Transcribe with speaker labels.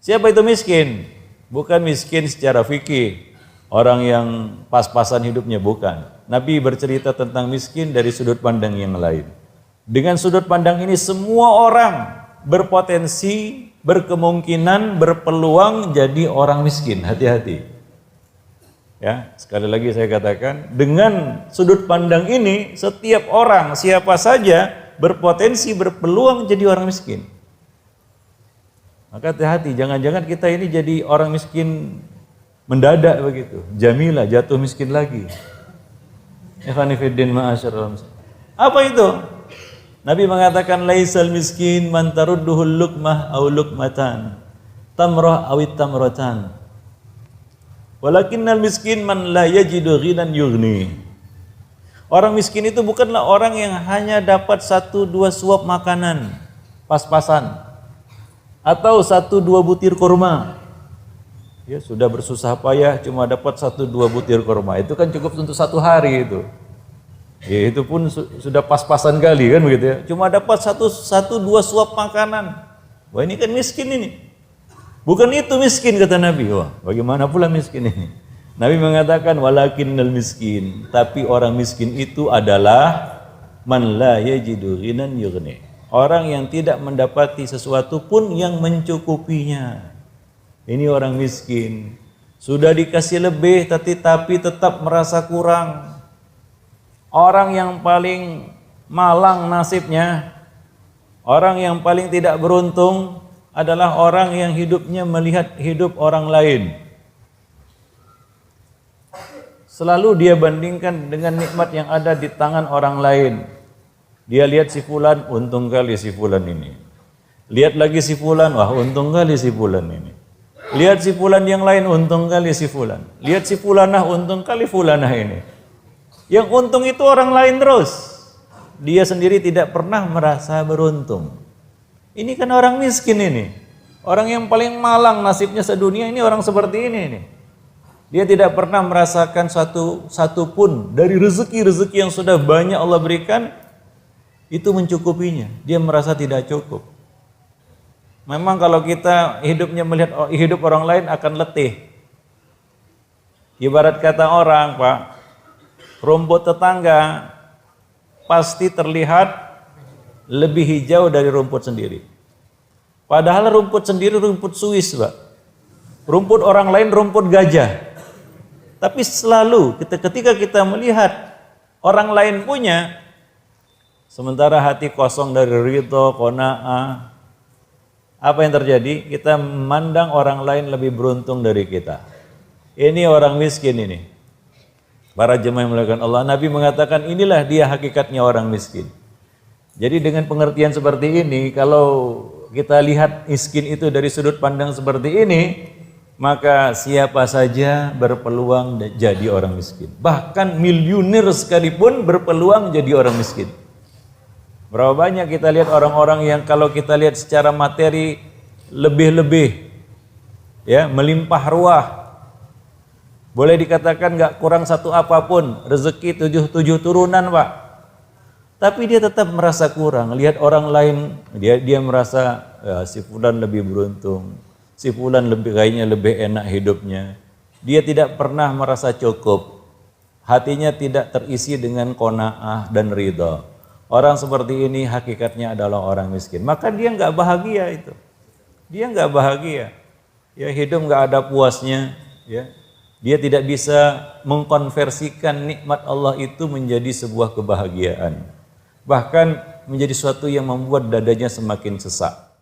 Speaker 1: Siapa itu miskin? Bukan miskin secara fikih, orang yang pas-pasan hidupnya, bukan. Nabi bercerita tentang miskin dari sudut pandang yang lain. Dengan sudut pandang ini semua orang berpotensi, berkemungkinan, berpeluang jadi orang miskin. Hati-hati. Ya, sekali lagi saya katakan, dengan sudut pandang ini setiap orang, siapa saja berpotensi, berpeluang jadi orang miskin. Maka hati-hati, jangan-jangan kita ini jadi orang miskin mendadak begitu. Jamilah jatuh miskin lagi. Ikhwani fiddin ma'asyiral muslimin. Apa itu? Nabi mengatakan laisal miskin man tarudduhul luqmah aw luqmatan, tamrah awit tamratan. Walakinnal miskin man la yajidu ghinan yughni. Orang miskin itu bukanlah orang yang hanya dapat 1-2 suap makanan pas-pasan atau 1-2 butir kurma. Ya, sudah bersusah payah cuma dapat 1-2 butir kurma. Itu kan cukup untuk 1 hari itu. Ya, itu pun sudah pas-pasan kali kan begitu ya. Cuma dapat 1-2 suap makanan. Wah, ini kan miskin ini. Bukan itu miskin kata Nabi. Wah, bagaimana pula miskin ini? Nabi mengatakan walakinnal miskin, tapi orang miskin itu adalah man la yajidu ghinan yughni. Orang yang tidak mendapati sesuatu pun yang mencukupinya. Ini orang miskin. Sudah dikasih lebih tapi tetap merasa kurang. Orang yang paling malang nasibnya, orang yang paling tidak beruntung adalah orang yang hidupnya melihat hidup orang lain. Selalu dia bandingkan dengan nikmat yang ada di tangan orang lain. Dia lihat si fulan, untung kali si fulan ini. Lihat lagi si fulan, wah untung kali si fulan ini. Lihat si fulan yang lain, untung kali si fulan. Lihat si fulanah, untung kali fulanah ini. Yang untung itu orang lain terus. Dia sendiri tidak pernah merasa beruntung. Ini kan orang miskin ini. Orang yang paling malang nasibnya sedunia ini orang seperti ini. Dia tidak pernah merasakan satu pun dari rezeki-rezeki yang sudah banyak Allah berikan, itu mencukupinya. Dia merasa tidak cukup. Memang kalau kita hidupnya melihat hidup orang lain akan letih. Ibarat kata orang, Pak, rumput tetangga pasti terlihat lebih hijau dari rumput sendiri. Padahal rumput sendiri rumput Swiss, Pak. Rumput orang lain rumput gajah. Tapi selalu ketika kita melihat orang lain punya, sementara hati kosong dari ridho, qanaah, apa yang terjadi? Kita memandang orang lain lebih beruntung dari kita. Ini orang miskin ini. Para jemaah yang melakukan Allah, Nabi mengatakan inilah dia hakikatnya orang miskin. Jadi dengan pengertian seperti ini, kalau kita lihat miskin itu dari sudut pandang seperti ini, maka siapa saja berpeluang jadi orang miskin. Bahkan miliuner sekalipun berpeluang jadi orang miskin. Berapa banyak kita lihat orang-orang yang kalau kita lihat secara materi lebih-lebih, ya, melimpah ruah. Boleh dikatakan nggak kurang satu apapun, rezeki 7 turunan, Pak. Tapi dia tetap merasa kurang. Lihat orang lain, dia merasa ya, si fulan lebih beruntung, si fulan kayaknya lebih enak hidupnya. Dia tidak pernah merasa cukup. Hatinya tidak terisi dengan qanaah dan ridha. Orang seperti ini hakikatnya adalah orang miskin. Maka dia nggak bahagia itu. Dia nggak bahagia. Ya, hidup nggak ada puasnya. Ya. Dia tidak bisa mengkonversikan nikmat Allah itu menjadi sebuah kebahagiaan. Bahkan menjadi suatu yang membuat dadanya semakin sesak.